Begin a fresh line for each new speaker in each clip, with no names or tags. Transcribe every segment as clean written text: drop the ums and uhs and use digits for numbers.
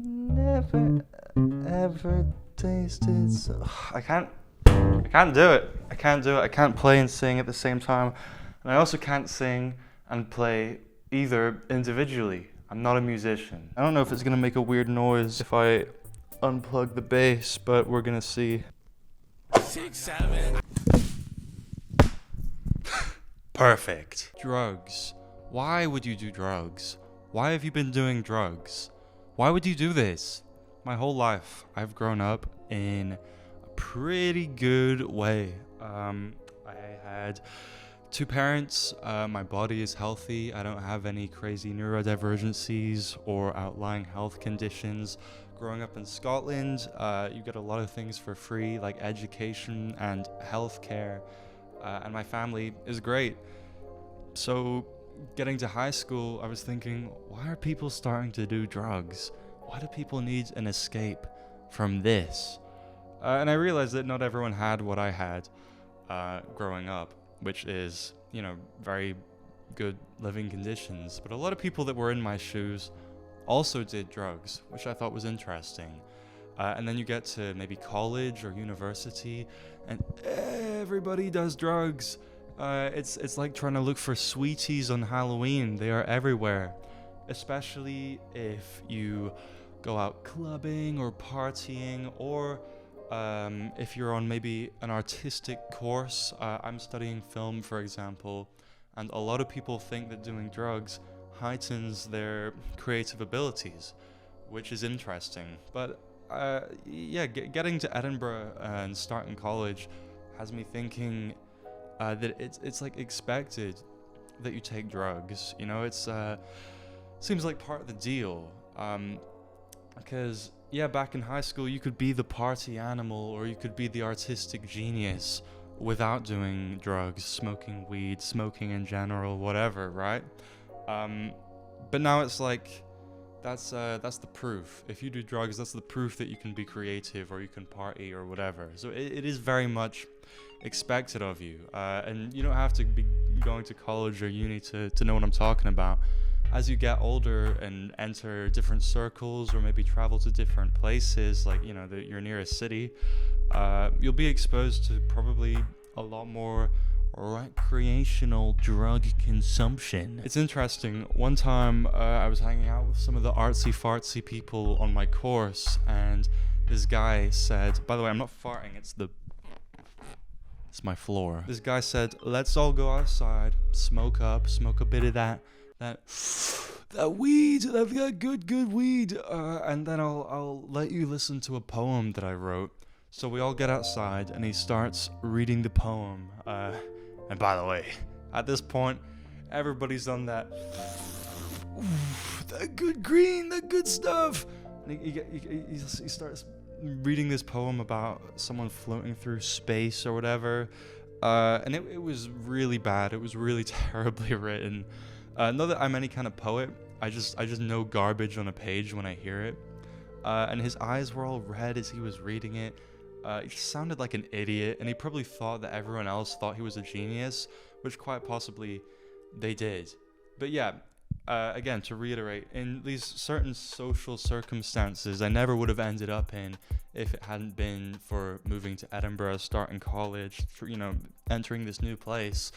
never ever tasted so. I can't do it. I can't do it. I can't play and sing at the same time. And I also can't sing and play either individually. I'm not a musician. I don't know if it's gonna make a weird noise if I unplug the bass, but we're gonna see. 6, 7. Perfect. Drugs. Why would you do drugs? Why have you been doing drugs? Why would you do this? My whole life, I've grown up in a pretty good way. I had 2 parents. My body is healthy. I don't have any crazy neurodivergencies or outlying health conditions. Growing up in Scotland, you get a lot of things for free, like education and healthcare. And my family is great. So getting to high school, I was thinking, why are people starting to do drugs? Why do people need an escape from this? And I realized that not everyone had what I had growing up, which is, very good living conditions. But a lot of people that were in my shoes also did drugs, which I thought was interesting. And then you get to maybe college or university, and everybody does drugs. It's like trying to look for sweeties on Halloween. They are everywhere, especially if you go out clubbing or partying, or if you're on maybe an artistic course. I'm studying film, for example, and a lot of people think that doing drugs heightens their creative abilities, which is interesting. But getting to Edinburgh and starting college has me thinking that it's like expected that you take drugs. It's seems like part of the deal. Because back in high school you could be the party animal, or you could be the artistic genius without doing drugs, smoking weed, smoking in general, whatever, right? But now it's like that's the proof. If you do drugs, that's the proof that you can be creative or you can party or whatever. So it is very much expected of you, and you don't have to be going to college or uni to know what I'm talking about. As you get older and enter different circles, or maybe travel to different places, like your nearest city, you'll be exposed to probably a lot more recreational drug consumption. It's interesting. One time I was hanging out with some of the artsy-fartsy people on my course, and this guy said, by the way, I'm not farting, it's my floor. This guy said, let's all go outside, smoke a bit of that weed, that good weed, and then I'll let you listen to a poem that I wrote. So we all get outside, and he starts reading the poem. And by the way, at this point, everybody's on that good green, that good stuff. And he starts reading this poem about someone floating through space or whatever. And it was really bad. It was really terribly written. Not that I'm any kind of poet. I just know garbage on a page when I hear it. And his eyes were all red as he was reading it. He sounded like an idiot, and he probably thought that everyone else thought he was a genius, which quite possibly they did. But again, to reiterate, in these certain social circumstances I never would have ended up in if it hadn't been for moving to Edinburgh, starting college, entering this new place.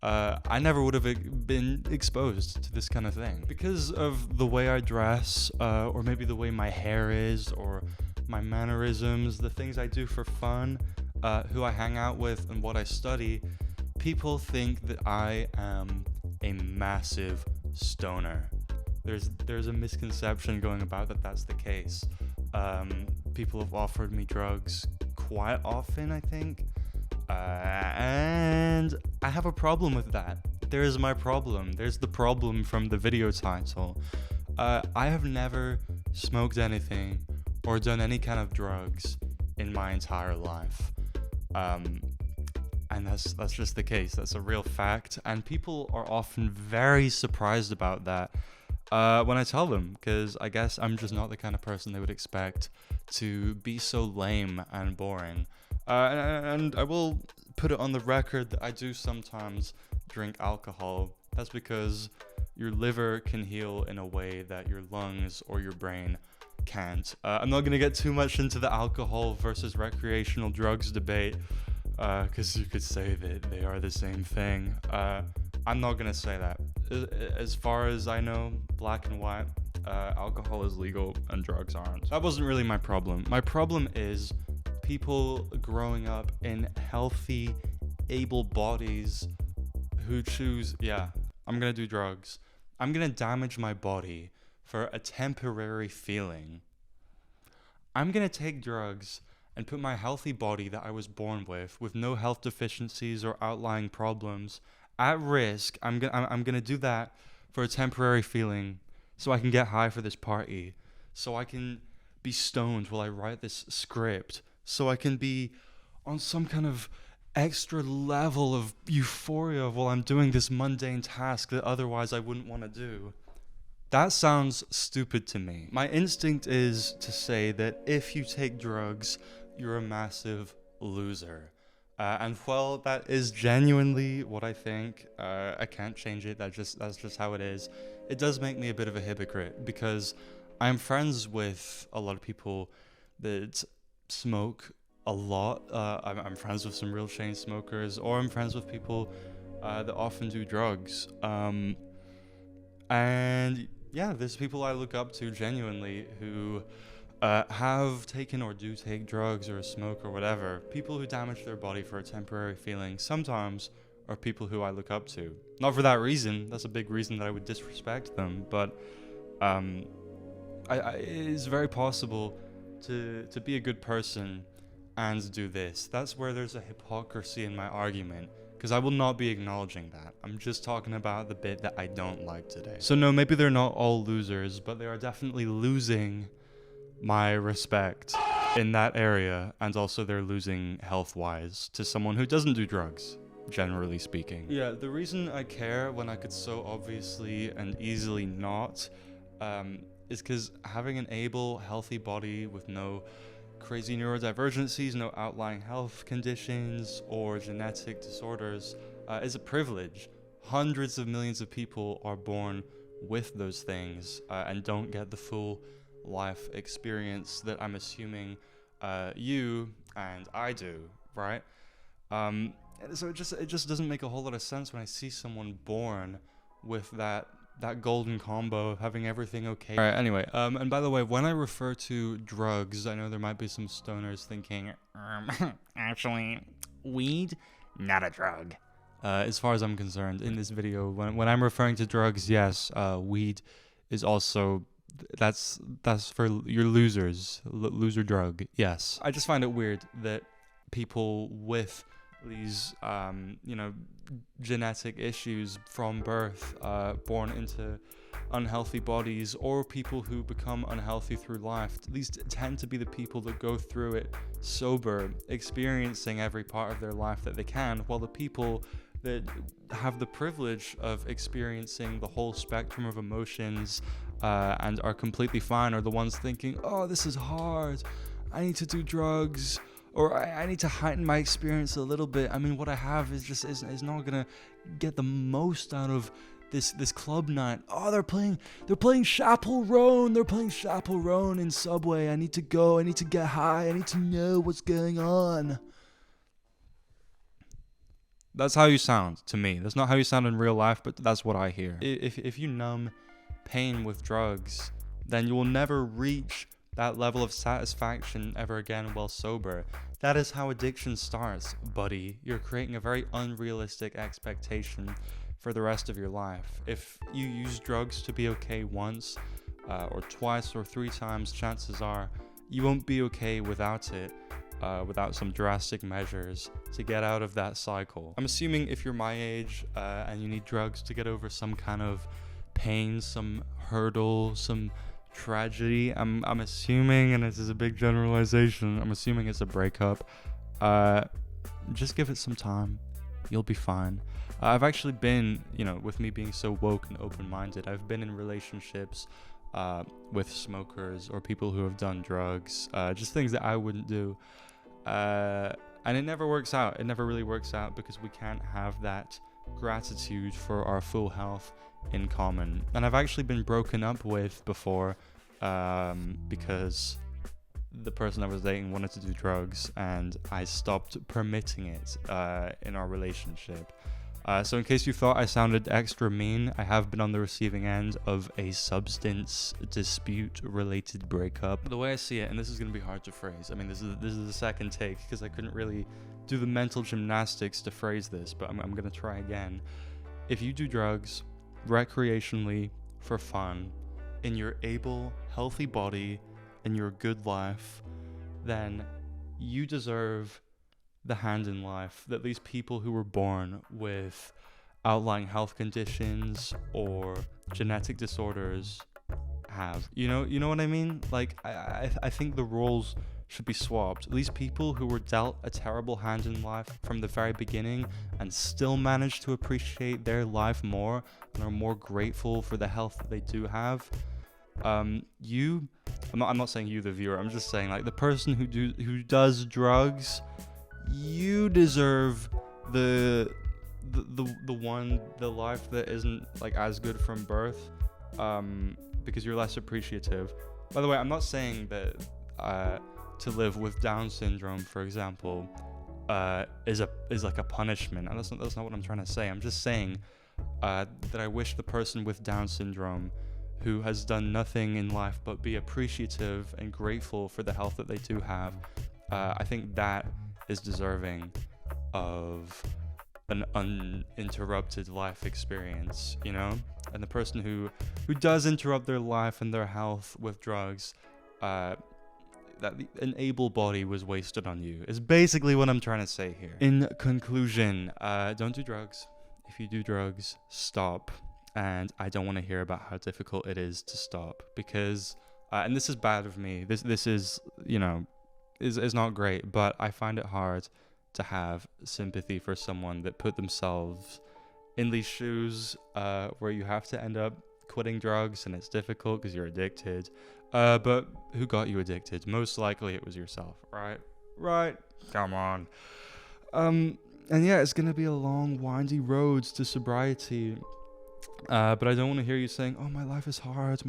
I never would have been exposed to this kind of thing. Because of the way I dress, or maybe the way my hair is, or my mannerisms, the things I do for fun, who I hang out with, and what I study, people think that I am a massive stoner. There's a misconception going about that that's the case. People have offered me drugs quite often, I think, and I have a problem with that. There is my problem. There's the problem from the video title. I have never smoked anything or done any kind of drugs in my entire life. And that's just the case. That's a real fact. And people are often very surprised about that when I tell them, because I guess I'm just not the kind of person they would expect to be so lame and boring. And I will put it on the record that I do sometimes drink alcohol. That's because your liver can heal in a way that your lungs or your brain can't. I'm not gonna get too much into the alcohol versus recreational drugs debate, because you could say that they are the same thing. I'm not gonna say that. As far as I know, black and white, alcohol is legal and drugs aren't. That wasn't really my problem. My problem is people growing up in healthy, able bodies who choose, yeah, I'm gonna do drugs. I'm gonna damage my body for a temporary feeling. I'm gonna take drugs and put my healthy body that I was born with no health deficiencies or outlying problems, at risk. I'm gonna do that for a temporary feeling, so I can get high for this party, so I can be stoned while I write this script, so I can be on some kind of extra level of euphoria while I'm doing this mundane task that otherwise I wouldn't want to do. That sounds stupid to me. My instinct is to say that if you take drugs, you're a massive loser. And while that is genuinely what I think, I can't change it. That's just how it is. It does make me a bit of a hypocrite because I'm friends with a lot of people that smoke a lot. I'm friends with some real chain smokers, or I'm friends with people that often do drugs. And yeah, there's people I look up to genuinely who have taken or do take drugs or smoke or whatever. People who damage their body for a temporary feeling sometimes are people who I look up to. Not for that reason. That's a big reason that I would disrespect them. But it is very possible to be a good person and do this. That's where there's a hypocrisy in my argument, because I will not be acknowledging that. I'm just talking about the bit that I don't like today. So no, maybe they're not all losers, but they are definitely losing my respect in that area, and also they're losing health-wise to someone who doesn't do drugs, generally speaking. Yeah, the reason I care when I could so obviously and easily not is because having an able, healthy body with no crazy neurodivergencies, no outlying health conditions or genetic disorders is a privilege. Hundreds of millions of people are born with those things and don't get the full life experience that I'm assuming you and I do, right? So it just doesn't make a whole lot of sense when I see someone born with that golden combo of having everything okay. All right, anyway, and by the way, when I refer to drugs, I know there might be some stoners thinking, actually, weed, not a drug. As far as I'm concerned, in this video, when I'm referring to drugs, yes, weed is also, that's for your losers, loser drug, yes. I just find it weird that people with these, genetic issues from birth, born into unhealthy bodies, or people who become unhealthy through life, these tend to be the people that go through it sober, experiencing every part of their life that they can, while the people that have the privilege of experiencing the whole spectrum of emotions and are completely fine are the ones thinking, oh, this is hard, I need to do drugs, or I need to heighten my experience a little bit. I mean, what I have is not gonna get the most out of this club night. Oh, they're playing Chapel Roan. They're playing Chapel Roan in Subway. I need to go. I need to get high. I need to know what's going on. That's how you sound to me. That's not how you sound in real life, but that's what I hear. If you numb pain with drugs, then you will never reach that level of satisfaction ever again while sober. That is how addiction starts, buddy. You're creating a very unrealistic expectation for the rest of your life. If you use drugs to be okay once, or twice or 3 times, chances are you won't be okay without it, without some drastic measures to get out of that cycle. I'm assuming if you're my age and you need drugs to get over some kind of pain, some hurdle, some tragedy, I'm assuming, and this is a big generalization, I'm assuming it's a breakup, just give it some time, you'll be fine. I've actually been, with me being so woke and open-minded, I've been in relationships with smokers or people who have done drugs, just things that I wouldn't do, and it never works out. It never really works out because we can't have that gratitude for our full health in common. And I've actually been broken up with before because the person I was dating wanted to do drugs, and I stopped permitting it in our relationship. So in case you thought I sounded extra mean, I have been on the receiving end of a substance dispute-related breakup. The way I see it, and this is going to be hard to phrase. I mean, this is the second take because I couldn't really do the mental gymnastics to phrase this, but I'm going to try again. If you do drugs recreationally for fun, in your able, healthy body, in your good life, then you deserve the hand in life that these people who were born with outlying health conditions or genetic disorders have. You know what I mean? Like, I think the roles should be swapped. These people who were dealt a terrible hand in life from the very beginning and still manage to appreciate their life more and are more grateful for the health that they do have. I'm not saying you, the viewer. I'm just saying, like, the person who does drugs, you deserve the life that isn't like as good from birth, because you're less appreciative. By the way, I'm not saying that to live with Down syndrome, for example, is like a punishment. And that's not what I'm trying to say. I'm just saying that I wish the person with Down syndrome who has done nothing in life but be appreciative and grateful for the health that they do have, I think that is deserving of an uninterrupted life experience, you know? And the person who does interrupt their life and their health with drugs, that an able body was wasted on you, is basically what I'm trying to say here. In conclusion, don't do drugs. If you do drugs, stop. And I don't want to hear about how difficult it is to stop, because, and this is bad of me, this is, is not great, but I find it hard to have sympathy for someone that put themselves in these shoes where you have to end up quitting drugs, and it's difficult because you're addicted. But who got you addicted? Most likely it was yourself, right? Right? Come on. And yeah, it's going to be a long, windy road to sobriety. But I don't want to hear you saying, oh, my life is hard,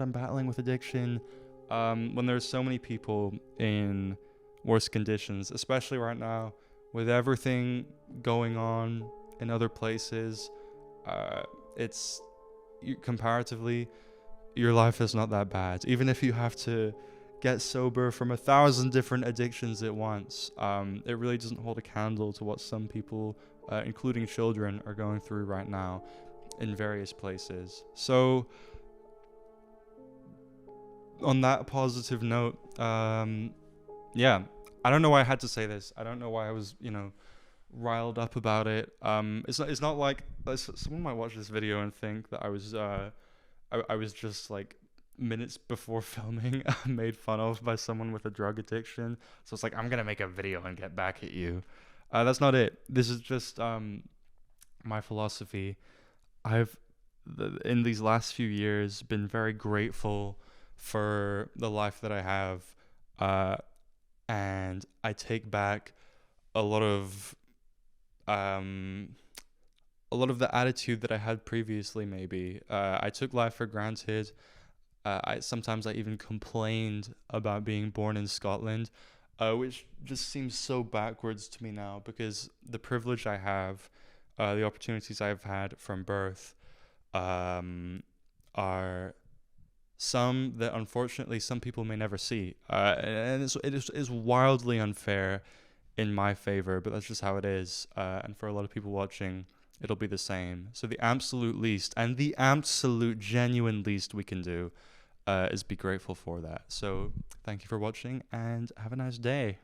I'm battling with addiction. When there's so many people in worse conditions, especially right now, with everything going on in other places, comparatively, your life is not that bad. Even if you have to get sober from 1,000 different addictions at once, it really doesn't hold a candle to what some people, including children, are going through right now in various places. So on that positive note, yeah, I don't know why I had to say this. I don't know why I was, riled up about it. It's not like someone might watch this video and think that I was just like minutes before filming made fun of by someone with a drug addiction. So it's like, I'm gonna make a video and get back at you. That's not it. This is just my philosophy. In these last few years, been very grateful for the life that I have, and I take back a lot of the attitude that I had previously. Maybe I took life for granted. Sometimes I even complained about being born in Scotland, which just seems so backwards to me now, because the privilege I have, the opportunities I've had from birth, are some that unfortunately some people may never see, and it is wildly unfair in my favor, but that's just how it is, and for a lot of people watching, it'll be the same. So the absolute least, and the absolute genuine least we can do, is be grateful for that. So thank you for watching, and have a nice day.